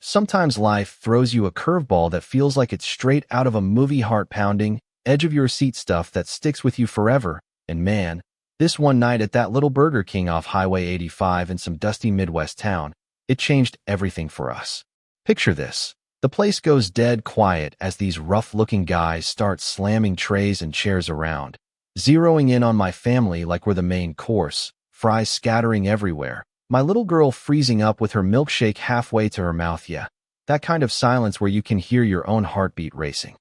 Sometimes life throws you a curveball that feels like it's straight out of a movie, heart-pounding, edge-of-your-seat stuff that sticks with you forever. And man, this one night at that little Burger King off Highway 85 in some dusty Midwest town, it changed everything for us. Picture this. The place goes dead quiet as these rough-looking guys start slamming trays and chairs around, zeroing in on my family like we're the main course, fries scattering everywhere. My little girl freezing up with her milkshake halfway to her mouth. Yeah, that kind of silence where you can hear your own heartbeat racing.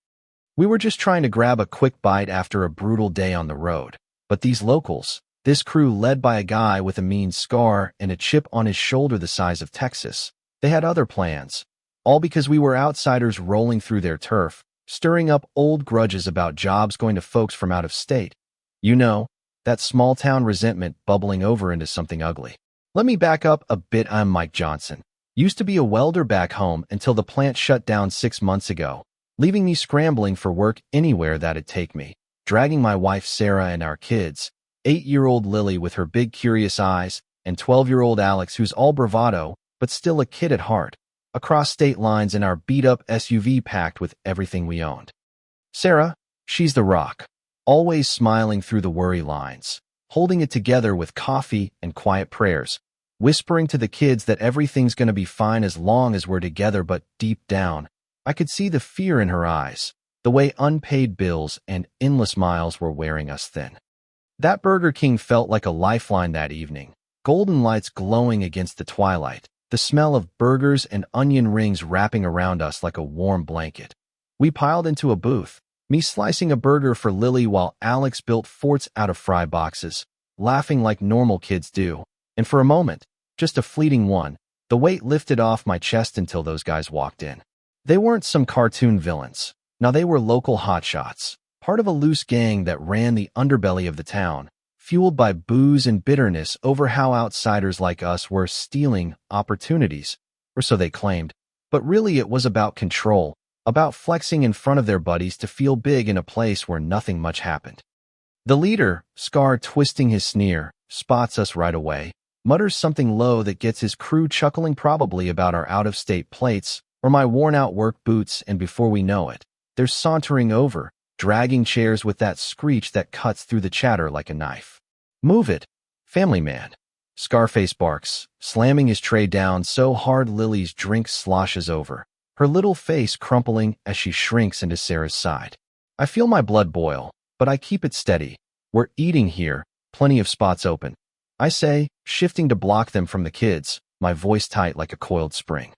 We were just trying to grab a quick bite after a brutal day on the road. But these locals, this crew led by a guy with a mean scar and a chip on his shoulder the size of Texas, they had other plans. All because we were outsiders rolling through their turf, stirring up old grudges about jobs going to folks from out of state. That small-town resentment bubbling over into something ugly. Let me back up a bit. I'm Mike Johnson. Used to be a welder back home until the plant shut down 6 months ago, leaving me scrambling for work anywhere that'd take me, dragging my wife Sarah and our kids, 8-year-old Lily with her big curious eyes, and 12-year-old Alex who's all bravado, but still a kid at heart, across state lines in our beat-up SUV packed with everything we owned. Sarah, she's the rock, always smiling through the worry lines, holding it together with coffee and quiet prayers, whispering to the kids that everything's gonna be fine as long as we're together. But deep down, I could see the fear in her eyes, the way unpaid bills and endless miles were wearing us thin. That Burger King felt like a lifeline that evening, golden lights glowing against the twilight, the smell of burgers and onion rings wrapping around us like a warm blanket. We piled into a booth, me slicing a burger for Lily while Alex built forts out of fry boxes, laughing like normal kids do. And for a moment, just a fleeting one, the weight lifted off my chest until those guys walked in. They weren't some cartoon villains. Now they were local hotshots, part of a loose gang that ran the underbelly of the town, fueled by booze and bitterness over how outsiders like us were stealing opportunities, or so they claimed. But really it was about control, about flexing in front of their buddies to feel big in a place where nothing much happened. The leader, Scar twisting his sneer, spots us right away, mutters something low that gets his crew chuckling, probably about our out-of-state plates or my worn-out work boots, and before we know it, they're sauntering over, dragging chairs with that screech that cuts through the chatter like a knife. "Move it, family man," Scarface barks, slamming his tray down so hard Lily's drink sloshes over, her little face crumpling as she shrinks into Sarah's side. I feel my blood boil, but I keep it steady. "We're eating here, plenty of spots open," I say, shifting to block them from the kids, my voice tight like a coiled spring.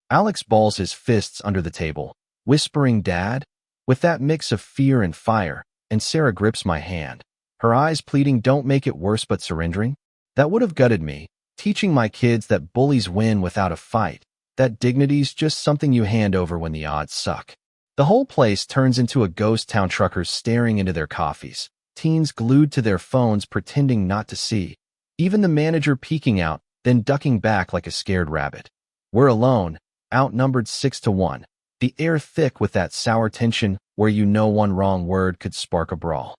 Alex balls his fists under the table, whispering "Dad?" with that mix of fear and fire, and Sarah grips my hand, her eyes pleading, "Don't make it worse," but surrendering. That would have gutted me, teaching my kids that bullies win without a fight, that dignity's just something you hand over when the odds suck. The whole place turns into a ghost town, truckers staring into their coffees, teens glued to their phones pretending not to see, even the manager peeking out, then ducking back like a scared rabbit. We're alone, outnumbered 6-1, the air thick with that sour tension where one wrong word could spark a brawl.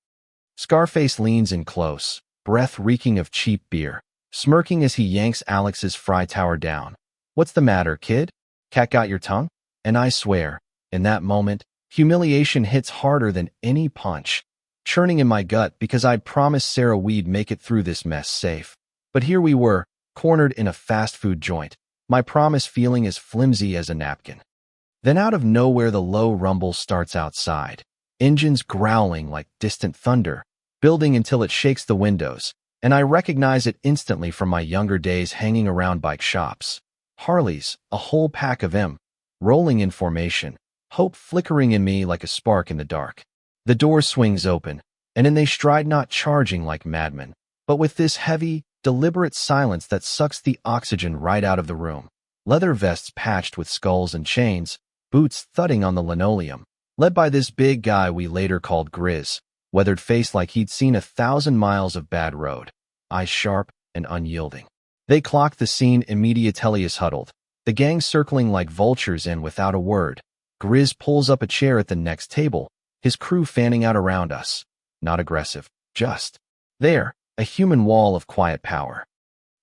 Scarface leans in close, breath reeking of cheap beer, smirking as he yanks Alex's fry tower down. "What's the matter, kid? Cat got your tongue?" And I swear, in that moment, humiliation hits harder than any punch, churning in my gut because I'd promised Sarah we'd make it through this mess safe. But here we were, cornered in a fast food joint, my promise feeling as flimsy as a napkin. Then out of nowhere the low rumble starts outside, engines growling like distant thunder, building until it shakes the windows, and I recognize it instantly from my younger days hanging around bike shops. Harleys, a whole pack of them, rolling in formation, hope flickering in me like a spark in the dark. The door swings open, and in they stride, not charging like madmen, but with this heavy, deliberate silence that sucks the oxygen right out of the room. Leather vests patched with skulls and chains, boots thudding on the linoleum, led by this big guy we later called Grizz, weathered face like he'd seen 1,000 miles of bad road, eyes sharp and unyielding. They clocked the scene immediately as huddled, the gang circling like vultures, and without a word, Grizz pulls up a chair at the next table, his crew fanning out around us. Not aggressive, just there, a human wall of quiet power.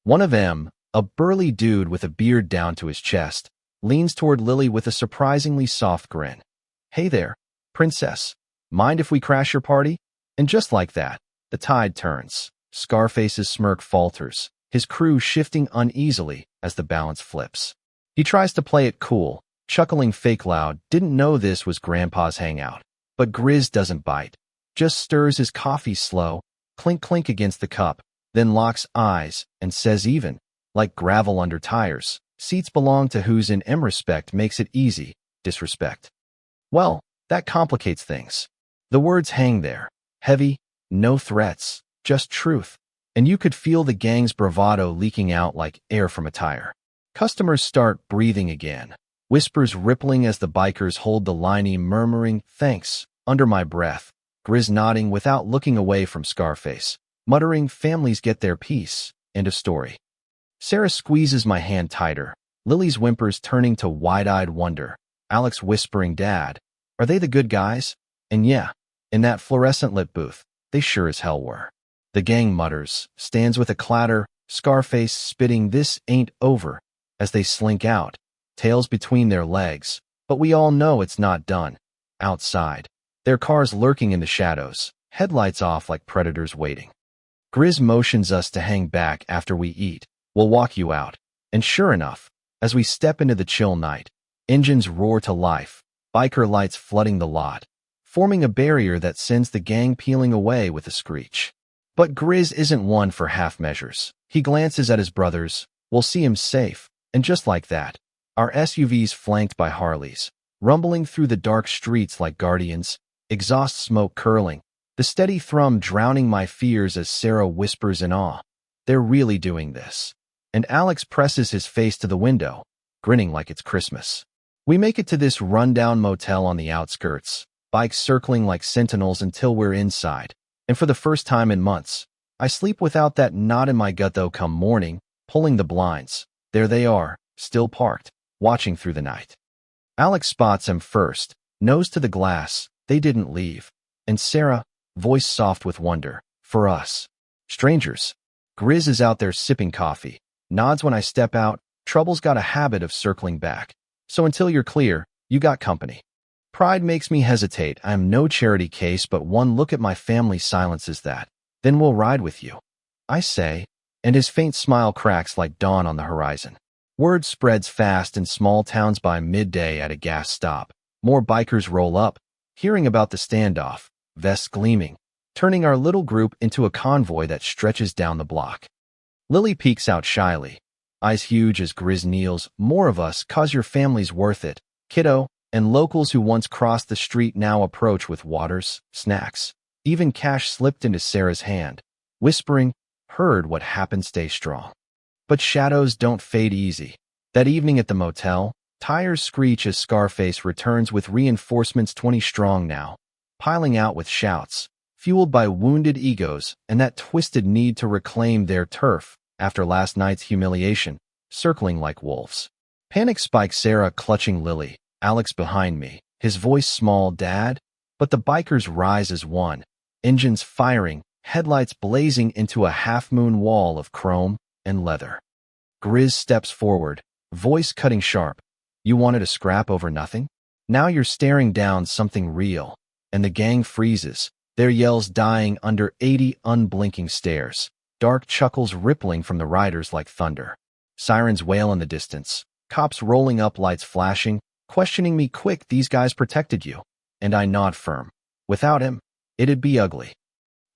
One of them, a burly dude with a beard down to his chest, leans toward Lily with a surprisingly soft grin. Hey there, princess. Mind if we crash your party? And just like that, the tide turns. Scarface's smirk falters, his crew shifting uneasily as the balance flips. He tries to play it cool, chuckling fake loud, didn't know this was Grandpa's hangout. But Grizz doesn't bite, just stirs his coffee slow, clink clink against the cup, then locks eyes and says even, like gravel under tires, seats belong to who's in respect makes it easy, disrespect. Well, that complicates things. The words hang there, heavy, no threats, just truth, and you could feel the gang's bravado leaking out like air from a tire. Customers start breathing again, whispers rippling as the bikers hold the line, murmuring, thanks, under my breath, Grizz nodding without looking away from Scarface, muttering, families get their piece, end of story. Sarah squeezes my hand tighter, Lily's whimpers turning to wide-eyed wonder, Alex whispering, Dad, are they the good guys? And yeah, in that fluorescent-lit booth, they sure as hell were. The gang mutters, stands with a clatter, Scarface spitting this ain't over, as they slink out, tails between their legs, but we all know it's not done. Outside, their cars lurking in the shadows, headlights off like predators waiting. Grizz motions us to hang back after we eat, we'll walk you out, and sure enough, as we step into the chill night, engines roar to life, biker lights flooding the lot, forming a barrier that sends the gang peeling away with a screech. But Grizz isn't one for half measures. He glances at his brothers, we'll see him safe, and just like that, our SUVs flanked by Harleys, rumbling through the dark streets like guardians, exhaust smoke curling, the steady thrum drowning my fears as Sarah whispers in awe, they're really doing this. And Alex presses his face to the window, grinning like it's Christmas. We make it to this rundown motel on the outskirts, bikes circling like sentinels until we're inside, and for the first time in months, I sleep without that knot in my gut though. Come morning, pulling the blinds, there they are, still parked, watching through the night. Alex spots him first, nose to the glass, they didn't leave, and Sarah, voice soft with wonder, for us. Strangers. Grizz is out there sipping coffee, nods when I step out, trouble's got a habit of circling back, so until you're clear, you got company. Pride makes me hesitate. I am no charity case, but one look at my family silences that. Then we'll ride with you, I say, and his faint smile cracks like dawn on the horizon. Word spreads fast in small towns. By midday at a gas stop, more bikers roll up, hearing about the standoff, vests gleaming, turning our little group into a convoy that stretches down the block. Lily peeks out shyly, eyes huge as Grizz kneels, more of us, cause your family's worth it, kiddo. And locals who once crossed the street now approach with waters, snacks, even cash slipped into Sarah's hand, whispering, heard what happened, stay strong. But shadows don't fade easy. That evening at the motel, tires screech as Scarface returns with reinforcements 20 strong now, piling out with shouts, fueled by wounded egos and that twisted need to reclaim their turf after last night's humiliation, circling like wolves. Panic spikes Sarah clutching Lily, Alex behind me, his voice small, Dad, but the bikers rise as one, engines firing, headlights blazing into a half-moon wall of chrome and leather. Grizz steps forward, voice cutting sharp. You wanted a scrap over nothing? Now you're staring down something real, and the gang freezes, their yells dying under 80 unblinking stares, dark chuckles rippling from the riders like thunder. Sirens wail in the distance, cops rolling up, lights flashing, questioning me quick, these guys protected you. And I nod firm. Without him, it'd be ugly.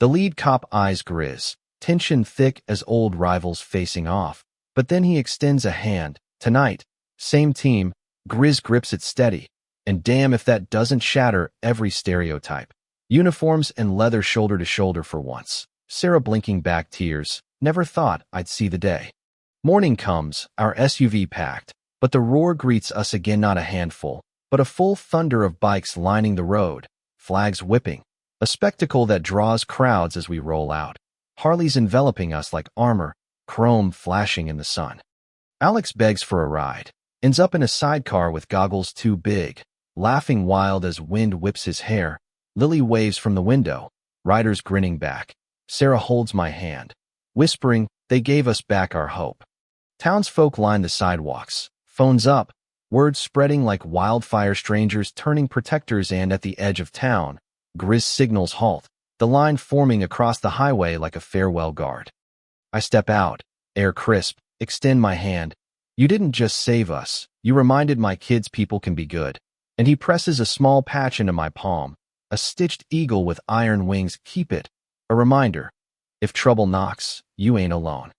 The lead cop eyes Grizz, tension thick as old rivals facing off, but then he extends a hand. Tonight, same team, Grizz grips it steady, and damn if that doesn't shatter every stereotype. Uniforms and leather shoulder to shoulder for once. Sarah blinking back tears, never thought I'd see the day. Morning comes, our SUV packed, but the roar greets us again, not a handful, but a full thunder of bikes lining the road, flags whipping, a spectacle that draws crowds as we roll out, Harleys enveloping us like armor, chrome flashing in the sun. Alex begs for a ride, ends up in a sidecar with goggles too big, laughing wild as wind whips his hair. Lily waves from the window, riders grinning back. Sarah holds my hand, whispering, they gave us back our hope. Townsfolk line the sidewalks, phones up, Words spreading like wildfire, strangers turning protectors, and at the edge of town, Grizz signals halt, the line forming across the highway like a farewell guard. I step out, air crisp, extend my hand. You didn't just save us, you reminded my kids people can be good. And he presses a small patch into my palm, a stitched eagle with iron wings. Keep it. A reminder. If trouble knocks, you ain't alone.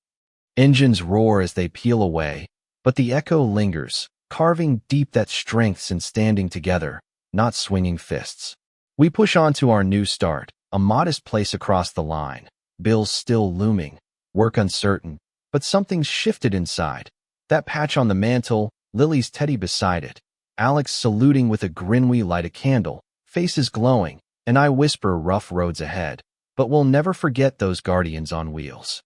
Engines roar as they peel away, but the echo lingers, carving deep that strength's in standing together, not swinging fists. We push on to our new start, a modest place across the line, bills still looming, work uncertain, but something's shifted inside. That patch on the mantle, Lily's teddy beside it, Alex saluting with a grin. We light a candle, faces glowing, and I whisper rough roads ahead, but we'll never forget those guardians on wheels.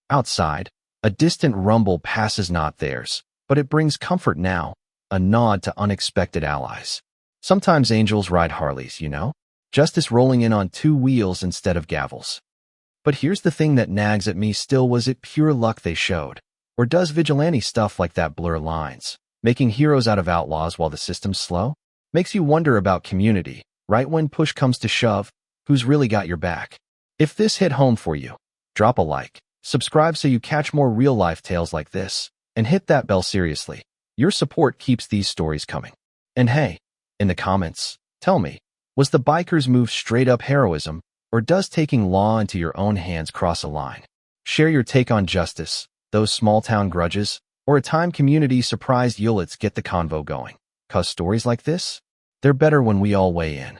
Outside, a distant rumble passes, not theirs, but it brings comfort now, a nod to unexpected allies. Sometimes angels ride Harleys, you know? Justice rolling in on 2 wheels instead of gavels. But here's the thing that nags at me still, was it pure luck they showed? Or does vigilante stuff like that blur lines, making heroes out of outlaws while the system's slow? Makes you wonder about community, right when push comes to shove, who's really got your back? If this hit home for you, drop a like, subscribe so you catch more real-life tales like this, and hit that bell. Seriously, your support keeps these stories coming. And hey, in the comments, tell me, was the biker's move straight-up heroism, or does taking law into your own hands cross a line? Share your take on justice, those small-town grudges, or a time community surprised. Let's get the convo going. 'Cause stories like this, they're better when we all weigh in.